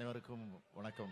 அனைவருக்கும் வணக்கம்.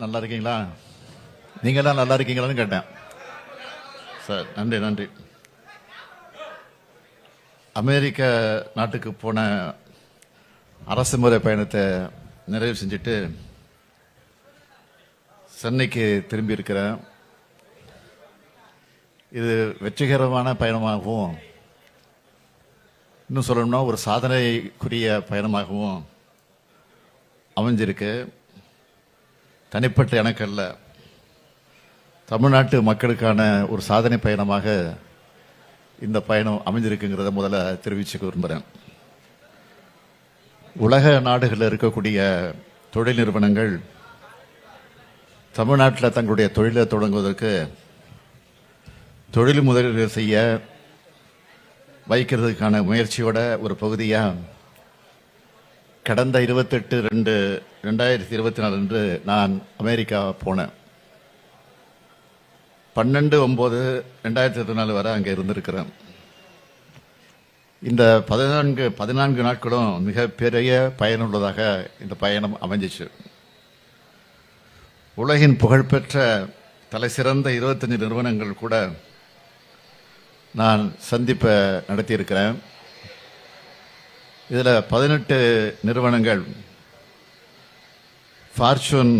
நல்லா இருக்கீங்களா? நீங்க எல்லாம் நல்லா இருக்கீங்களான்னு கேட்டேன் சார். நன்றி நன்றி. அமெரிக்க நாட்டுக்கு போன அரசு முறை பயணத்தை நிறைவு செஞ்சுட்டு சென்னைக்கு திரும்பி இருக்கிறேன். இது வெற்றிகரமான பயணமாகவும், இன்னும் சொல்லணும்னா ஒரு சாதனைக்குரிய பயணமாகவும் அமைஞ்சிருக்கு. தனிப்பட்ட எனக்கு அல்ல, தமிழ்நாட்டு மக்களுக்கான ஒரு சாதனை பயணமாக இந்த பயணம் அமைஞ்சிருக்குங்கிறத முதல்ல தெரிவிச்சுக்க விரும்புகிறேன். உலக நாடுகளில் இருக்கக்கூடிய தொழில் நிறுவனங்கள் தமிழ்நாட்டில் தங்களுடைய தொழிலை தொடங்குவதற்கு தொழில் முதலீடு செய்ய வைக்கிறதுக்கான முயற்சியோட ஒரு பகுதியாக கடந்த 28/2/2024 அன்று நான் அமெரிக்கா போனேன். 12/9/2024 வரை அங்கே இருந்திருக்கிறேன். இந்த 14 நாட்களும் மிகப்பெரிய பயனுள்ளதாக இந்த பயணம் அமைஞ்சிச்சு. உலகின் புகழ்பெற்ற தலை சிறந்த 25 நிறுவனங்கள் கூட நான் சந்திப்பை நடத்தியிருக்கிறேன். இதில் 18 நிறுவனங்கள், ஃபார்ச்சூன்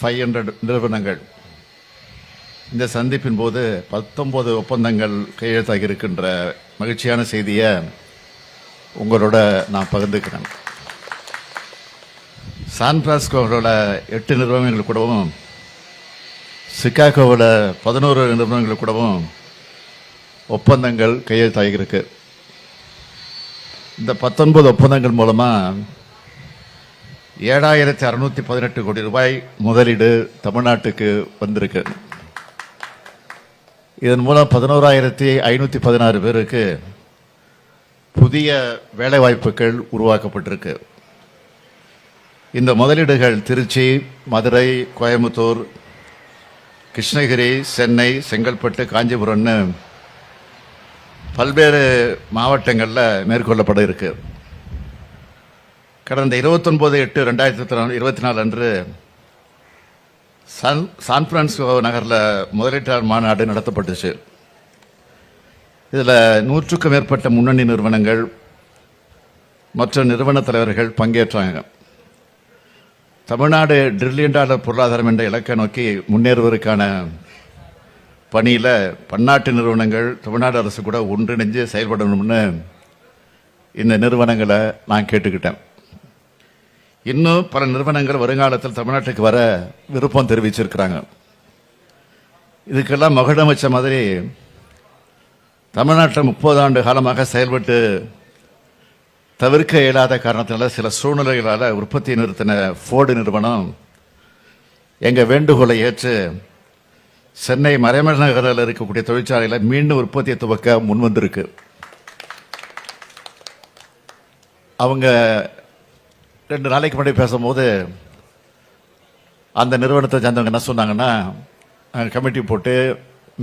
500 நிறுவனங்கள். இந்த சந்திப்பின் போது 19 ஒப்பந்தங்கள் கையெழுத்தாகி இருக்கின்ற மகிழ்ச்சியான செய்தியை உங்களோட நான் பகிர்ந்துக்கிறேன். சான் பிரான்சிஸ்கோவில் 8 நிறுவனங்கள் கூடவும், சிகாகோவில் 11 நிறுவனங்கள் கூடவும் ஒப்பந்தங்கள் கையெழுத்தாகியிருக்கு. இந்த 19 ஒப்பந்தங்கள் மூலமா 7,618 கோடி ரூபாய் முதலீடு தமிழ்நாட்டுக்கு வந்திருக்கு. இதன் மூலம் 11,516 பேருக்கு புதிய வேலைவாய்ப்புகள் உருவாக்கப்பட்டிருக்கு. இந்த முதலீடுகள் திருச்சி, மதுரை, கோயம்புத்தூர், கிருஷ்ணகிரி, சென்னை, செங்கல்பட்டு, காஞ்சிபுரம்னு பல்வேறு மாவட்டங்களில் மேற்கொள்ளப்பட இருக்கு. கடந்த 29/8/2024 அன்று சான் பிரான்சிஸ்கோ நகரில் முதலீட்டாளர் மாநாடு நடத்தப்பட்டுச்சு. இதில் 100க்கும் மேற்பட்ட முன்னணி நிறுவனங்கள் மற்ற நிறுவன தலைவர்கள் பங்கேற்றாங்க. தமிழ்நாடு $1 டிரில்லியன் பொருளாதாரம் என்ற இலக்கை நோக்கி முன்னேறுவதற்கான பணியில் பன்னாட்டு நிறுவனங்கள் தமிழ்நாடு அரசு கூட ஒன்றிணைஞ்சு செயல்படணும்னு இந்த நிறுவனங்களை நான் கேட்டுக்கிட்டேன். இன்னும் பல நிறுவனங்கள் வருங்காலத்தில் தமிழ்நாட்டுக்கு வர விருப்பம் தெரிவிச்சிருக்கிறாங்க. இதுக்கெல்லாம் மகுடம் வச்ச மாதிரி தமிழ்நாட்டில் 30 ஆண்டு காலமாக செயல்பட்டு தவிர்க்க இயலாத காரணத்தினால சில சூழ்நிலைகளால் உற்பத்தியை நிறுத்தின ஃபோர்டு நிறுவனம் எங்கள் வேண்டுகோளை ஏற்று சென்னை மறைமலை நகரில் இருக்கக்கூடிய தொழிற்சாலையில் மீண்டும் உற்பத்தியை துவக்க முன்வந்திருக்கு. அவங்க 2 நாளைக்கு முன்னாடி பேசும்போது அந்த நிறுவனத்தை சேர்ந்தவங்க என்ன சொன்னாங்கன்னா, நாங்கள் கமிட்டி போட்டு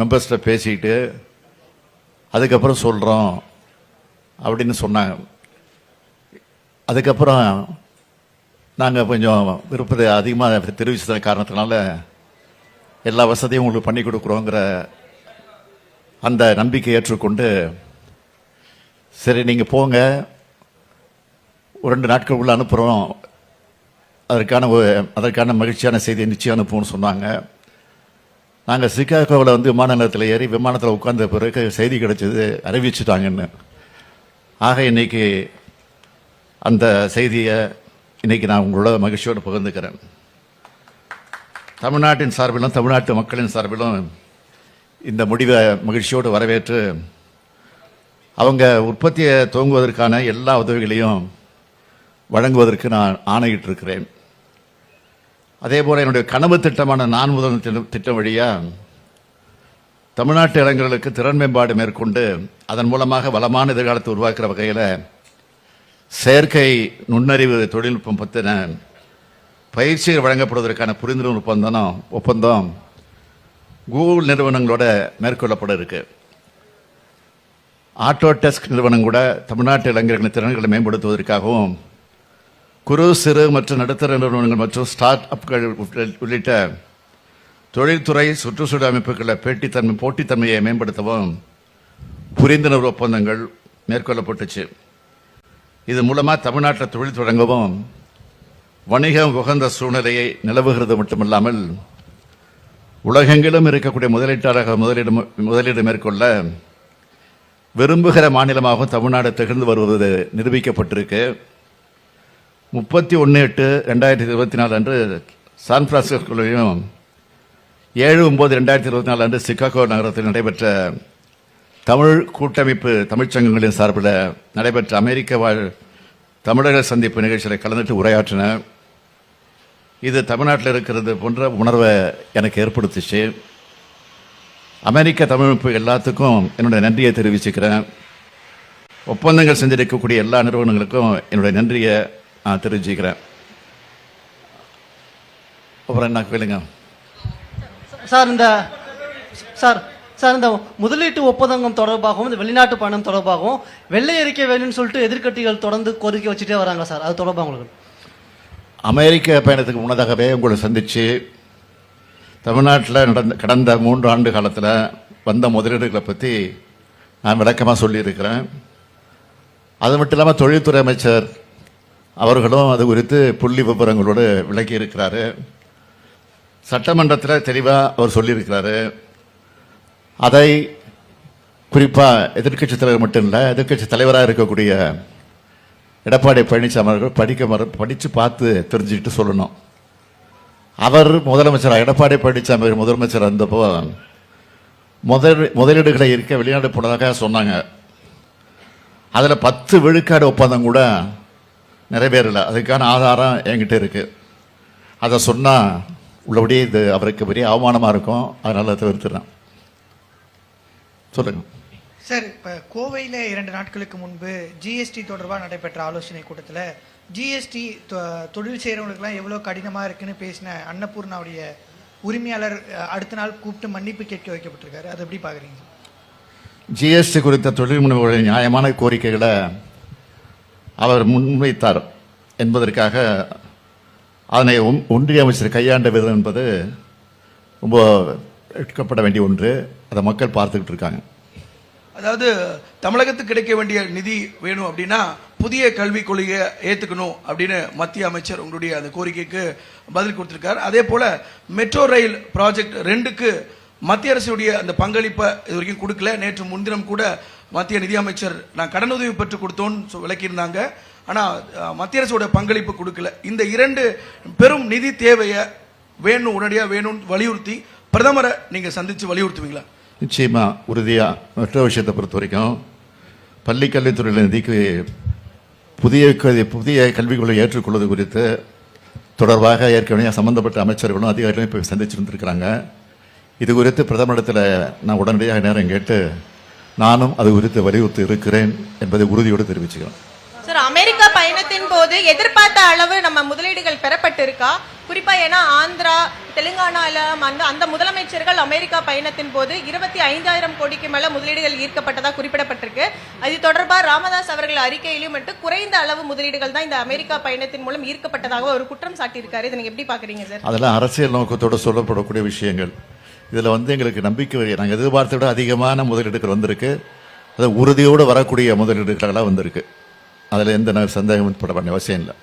மெம்பர்ஸ்கிட்ட பேசிக்கிட்டு அதுக்கப்புறம் சொல்கிறோம் அப்படின்னு சொன்னாங்க. அதுக்கப்புறம் நாங்கள் கொஞ்சம் விருப்பத்தை அதிகமாக தெரிவிச்சத காரணத்தினால எல்லா வசதியும் உங்களுக்கு பண்ணி கொடுக்குறோங்கிற அந்த நம்பிக்கை ஏற்றுக்கொண்டு, சரி நீங்கள் போங்க, ஒரு 2 நாட்கள் உள்ள அனுப்புகிறோம், அதற்கான மகிழ்ச்சியான செய்தியை நிச்சயம் அனுப்புவோம்னு சொன்னாங்க. நாங்கள் சிகாகோவில் விமான நிலையத்தில் ஏறி விமானத்தில் உட்கார்ந்த பிறகு செய்தி கிடைச்சது, அறிவிச்சுட்டாங்கன்னு. ஆக இன்னைக்கு அந்த செய்தியை நான் உங்களோட மகிழ்ச்சியோடு பகிர்ந்துக்கிறேன். தமிழ்நாட்டின் சார்பிலும் தமிழ்நாட்டு மக்களின் சார்பிலும் இந்த முடிவை மகிழ்ச்சியோடு வரவேற்று அவங்க உற்பத்தியை துவங்குவதற்கான எல்லா உதவிகளையும் வழங்குவதற்கு நான் ஆணையிட்டு இருக்கிறேன். அதே போல என்னுடைய கனவு திட்டமான நான் முதல் திட்டம் வழியாக தமிழ்நாட்டு இளைஞர்களுக்கு திறன் மேம்பாடு மேற்கொண்டு அதன் மூலமாக வளமான எதிர்காலத்தை உருவாக்குற வகையில் செயற்கை நுண்ணறிவு தொழில்நுட்பம் பற்றின பயிற்சிகள் வழங்கப்படுவதற்கான புரிந்துணர்வு ஒப்பந்தம் கூகுள் நிறுவனங்களோட மேற்கொள்ளப்பட இருக்கு. ஆட்டோடெஸ்க் நிறுவனம் கூட தமிழ்நாட்டு இளைஞர்களின் திறன்களை மேம்படுத்துவதற்காகவும் குறு சிறு மற்றும் நடுத்தர நிறுவனங்கள் மற்றும் ஸ்டார்ட் அப்கள் உள்ளிட்ட தொழில்துறை சுற்றுச்சூழல் அமைப்புகளில் போட்டித்தன்மையை மேம்படுத்தவும் புரிந்துணர்வு ஒப்பந்தங்கள் மேற்கொள்ளப்பட்டுச்சு. இது மூலமாக தமிழ்நாட்டில் தொழில் தொடங்கவும் வணிகம் உகந்த சூழ்நிலையை நிலவுகிறது மட்டுமல்லாமல் உலகெங்கிலும் இருக்கக்கூடிய முதலீட்டாளர்கள் முதலீடு மேற்கொள்ள விரும்புகிற மாநிலமாகவும் தமிழ்நாடு திகழ்ந்து வருவது நிரூபிக்கப்பட்டிருக்கு. 31/8/2024 அன்று சான் பிரான்சிஸ்கோவிலும் 7/9/2024 அன்று சிகாகோ நகரத்தில் நடைபெற்ற தமிழ் கூட்டமைப்பு தமிழ்ச்சங்கங்களின் சார்பில் நடைபெற்ற அமெரிக்க வாழ் தமிழர்கள் சந்திப்பு நிகழ்ச்சியில் கலந்துட்டு உரையாற்றின. இது தமிழ்நாட்டில் இருக்கிறது போன்ற உணர்வை எனக்கு ஏற்படுத்துச்சு. அமெரிக்க தமிழமைப்பு எல்லாத்துக்கும் என்னுடைய நன்றியை தெரிவிச்சுக்கிறேன். ஒப்பந்தங்கள் செஞ்சிருக்கக்கூடிய எல்லா நிறுவனங்களுக்கும் என்னுடைய நன்றியை நான் தெரிவிச்சுக்கிறேன். அப்புறம் என்ன கேளுங்க சார், இந்த முதலீட்டு ஒப்பந்தம் தொடர்பாகவும் இந்த வெளிநாட்டு பயணம் தொடர்பாகவும் வெள்ளை அறிக்கை வேணும்னு சொல்லிட்டு எதிர்க்கட்சிகள் தொடர்ந்து கோரிக்கை வச்சுட்டே வராங்க சார். அது தொடர்பாக உங்களுக்கு அமெரிக்க பயணத்துக்கு முன்னதாகவே உங்களை சந்தித்து தமிழ்நாட்டில் கடந்த 3 ஆண்டு காலத்தில் வந்த முதலீடுகளை பற்றி நான் விளக்கமாக சொல்லியிருக்கிறேன். அது மட்டும் இல்லாமல் தொழில்துறை அமைச்சர் அவர்களும் அது குறித்து புள்ளி விவரங்களோடு விளக்கி இருக்கிறாரு. சட்டமன்றத்தில் தெளிவாக அவர் சொல்லியிருக்கிறாரு. அதை குறிப்பாக எதிர்க்கட்சி தலைவர் மட்டும் இல்லை, எதிர்க்கட்சி தலைவராக இருக்கக்கூடிய எடப்பாடி பழனிசாமி அவர்கள் படித்து பார்த்து தெரிஞ்சுக்கிட்டு சொல்லணும். அவர் முதலமைச்சர் எடப்பாடி பழனிசாமி முதலமைச்சர் இருந்தப்போ முதலீடுகளை இருக்க வெளிநாடு போனதாக சொன்னாங்க. அதில் 10 விழுக்காடு ஒப்பந்தம் கூட நிறைவேறலை. அதுக்கான ஆதாரம் என்கிட்ட இருக்கு. அதை சொன்னால் உள்ளபடியே இது அவருக்கு பெரிய அவமானமாக இருக்கும். அதனால தவிர்த்துறேன். சொல்லுங்க சார். இப்போ கோவையில் 2 நாட்களுக்கு முன்பு ஜிஎஸ்டி தொடர்பாக நடைபெற்ற ஆலோசனை கூட்டத்தில் ஜிஎஸ்டி தொழில் செய்கிறவங்களுக்குலாம் எவ்வளோ கடினமாக இருக்குன்னு பேசின அன்னபூர்ணாவுடைய உரிமையாளர் அடுத்த நாள் கூப்பிட்டு மன்னிப்பு கேட்க வைக்கப்பட்டிருக்காரு. அதை எப்படி பார்க்குறீங்க? ஜிஎஸ்டி குறித்த தொழில் முனைவோருடைய நியாயமான கோரிக்கைகளை அவர் முன்வைத்தார் என்பதற்காக அதனை ஒன்றிய அமைச்சர் கையாண்ட விதம் என்பது ரொம்ப எடுக்கப்பட வேண்டிய ஒன்று. அதை மக்கள் பார்த்துக்கிட்டு இருக்காங்க. அதாவது தமிழகத்துக்கு கிடைக்க வேண்டிய நிதி வேணும் அப்படின்னா புதிய கல்விக் கொள்கையை ஏற்றுக்கணும் அப்படின்னு மத்திய அமைச்சர் உங்களுடைய அந்த கோரிக்கைக்கு பதில் கொடுத்திருக்கார். அதே போல மெட்ரோ ரயில் ப்ராஜெக்ட் 2க்கு மத்திய அரசுடைய அந்த பங்களிப்பை இது வரைக்கும் கொடுக்கல. நேற்று முன்தினம் கூட மத்திய நிதியமைச்சர் நான் கடனுதவி பெற்று கொடுத்தோன்னு விளக்கியிருந்தாங்க. ஆனால் மத்திய அரசோட பங்களிப்பு கொடுக்கல. இந்த 2 பெரும் நிதி தேவையை வேணும், உடனடியாக வேணும்னு வலியுறுத்தி பிரதமரை நீங்கள் சந்தித்து வலியுறுத்துவீங்களா? நிச்சயமா, உறுதியாக. மற்ற விஷயத்தை பொறுத்த வரைக்கும் பள்ளி கல்வித்துறையில் நிதிக்கு புதிய கல்விக் கொள்கை ஏற்றுக்கொள்வது குறித்து தொடர்பாக ஏற்கனவே சம்பந்தப்பட்ட அமைச்சர்களும் அதிகாரிகளும் இப்போ சந்திச்சிருந்திருக்கிறாங்க. இது குறித்து பிரதமரிடத்தில் நான் உடனடியாக நேரம் கேட்டு நானும் அது குறித்து வலியுறுத்தி இருக்கிறேன் என்பதை உறுதியோடு தெரிவிச்சுக்கிறேன். சார், அமெரிக்கா பயணத்தின் போது எதிர்பார்த்த அளவு நம்ம முதலீடுகள் பெறப்பட்டிருக்கா? குறிப்பா ஏன்னா ஆந்திரா, தெலுங்கானால அந்த முதலமைச்சர்கள் அமெரிக்கா பயணத்தின் போது 25,000 கோடிக்கு மேல முதலீடுகள் ஈர்க்கப்பட்டதா குறிப்பிடப்பட்டிருக்கு. அது தொடர்பாக ராமதாஸ் அவர்கள் அறிக்கையிலும் மட்டும் குறைந்த அளவு முதலீடுகள் தான் இந்த அமெரிக்கா பயணத்தின் மூலம் ஈர்க்கப்பட்டதாக ஒரு குற்றம் சாட்டியிருக்காரு. இதை நீங்க எப்படி பாக்குறீங்க சார்? அதெல்லாம் அரசியல் நோக்கத்தோடு சொல்லப்படக்கூடிய விஷயங்கள். இதில் எங்களுக்கு நம்பிக்கை நாங்கள் எதிர்பார்த்த விட அதிகமான முதலீடுகள் வந்திருக்கு. அது உறுதியோடு வரக்கூடிய முதலீடுகளாக வந்திருக்கு. அதில் எந்த சந்தேகம் பட வேண்டிய அவசியம் இல்லை.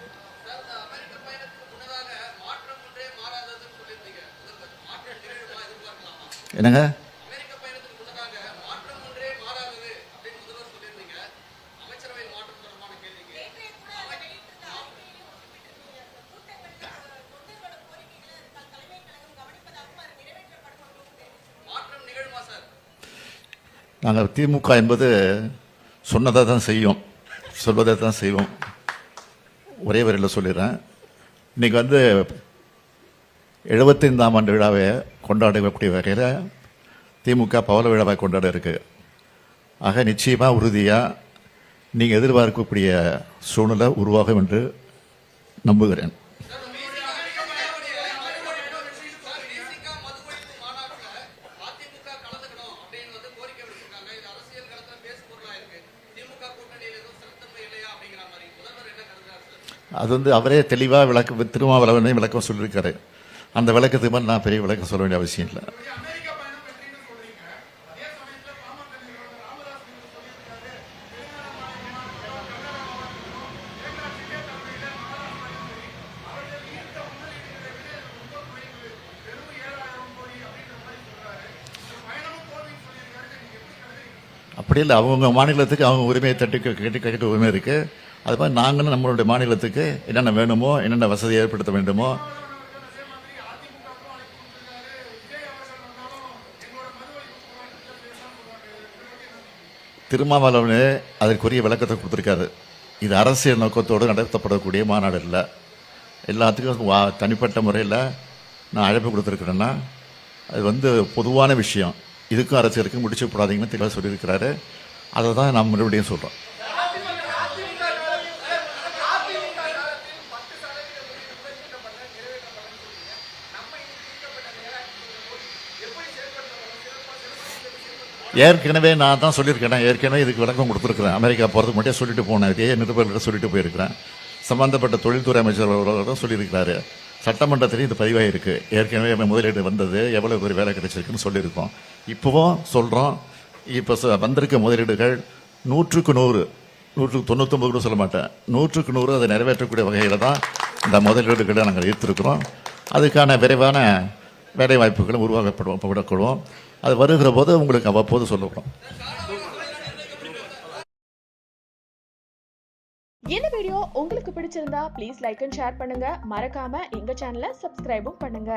என்னங்க? நாங்கள் திமுக என்பது சொன்னதை தான் செய்யும், சொல்வதை தான் செய்வோம். ஒரே வரையில் சொல்லிடுறேன். இன்னைக்கு 75ஆம் ஆண்டு விழாவை கொண்டாடக்கூடிய வகையில் திமுக பவள விழாவை கொண்டாட இருக்கு. ஆக நிச்சயமாக உறுதியாக நீங்கள் எதிர்பார்க்கக்கூடிய சூழ்நிலை உருவாகும் என்று நம்புகிறேன். அது வந்து அவரே தெளிவாக திருமாவளவனே விளக்கம் சொல்லியிருக்காரு. அந்த விளக்கத்துக்கு மேலே நான் பெரிய விளக்கம் சொல்ல வேண்டிய அவசியம் இல்லை. அப்படி இல்லை, அவங்க மாநிலத்துக்கு அவங்க உரிமையை தட்டி கேட்க உரிமை இருக்கு. அது மாதிரி நாங்களும் நம்மளுடைய மாநிலத்துக்கு என்னென்ன வேணுமோ, என்னென்ன வசதி ஏற்படுத்த வேண்டுமோ. திருமாவளவனே அதற்குரிய விளக்கத்தை கொடுத்துருக்காரு. இது அரசியல் நோக்கத்தோடு நடத்தப்படக்கூடிய மாநாடு இல்லை. எல்லாத்துக்கும் தனிப்பட்ட முறையில் நான் அழைப்பு கொடுத்துருக்கிறேன்னா அது வந்து பொதுவான விஷயம். இதுக்கும் அரசியலுக்கும் முடிச்சு போடாதீங்கன்னு தெளிவாக சொல்லியிருக்கிறாரு. அதை தான் நான் மறுபடியும் சொல்கிறோம். ஏற்கனவே நான் தான் சொல்லியிருக்கேன். ஏற்கனவே இதுக்கு விளக்கம் கொடுத்துருக்குறேன். அமெரிக்கா போகிறதுக்கு மட்டும் சொல்லிட்டு போனேன். இதே நிருபர்கிட்ட சொல்லிட்டு போயிருக்கிறேன். சம்பந்தப்பட்ட தொழில்துறை அமைச்சர் அவர்களும் சொல்லியிருக்கிறாரு. சட்டமன்றத்திலையும் இது பதிவாயிருக்கு. ஏற்கனவே முதலீடு வந்தது, எவ்வளவு பேர் வேலை கிடைச்சிருக்குன்னு சொல்லியிருக்கோம். இப்போவும் சொல்கிறோம். இப்போ வந்திருக்க முதலீடுகள் 100க்கு 100, 199 கூட சொல்ல மாட்டேன், 100க்கு 100 அதை நிறைவேற்றக்கூடிய வகையில் தான் இந்த முதலீடுகளை நாங்கள் ஈர்த்திருக்கிறோம். அதுக்கான விரைவான வேலை வாய்ப்புகளும் உருவாக்கப்படும். அது வருகிற போது உங்களுக்கு அவ்வப்போது சொல்லுவோம். இந்த வீடியோ உங்களுக்கு பிடிச்சிருந்தா ப்ளீஸ் லைக் அண்ட் ஷேர் பண்ணுங்க. மறக்காம எங்க சேனலை சப்ஸ்கிரைபும் பண்ணுங்க.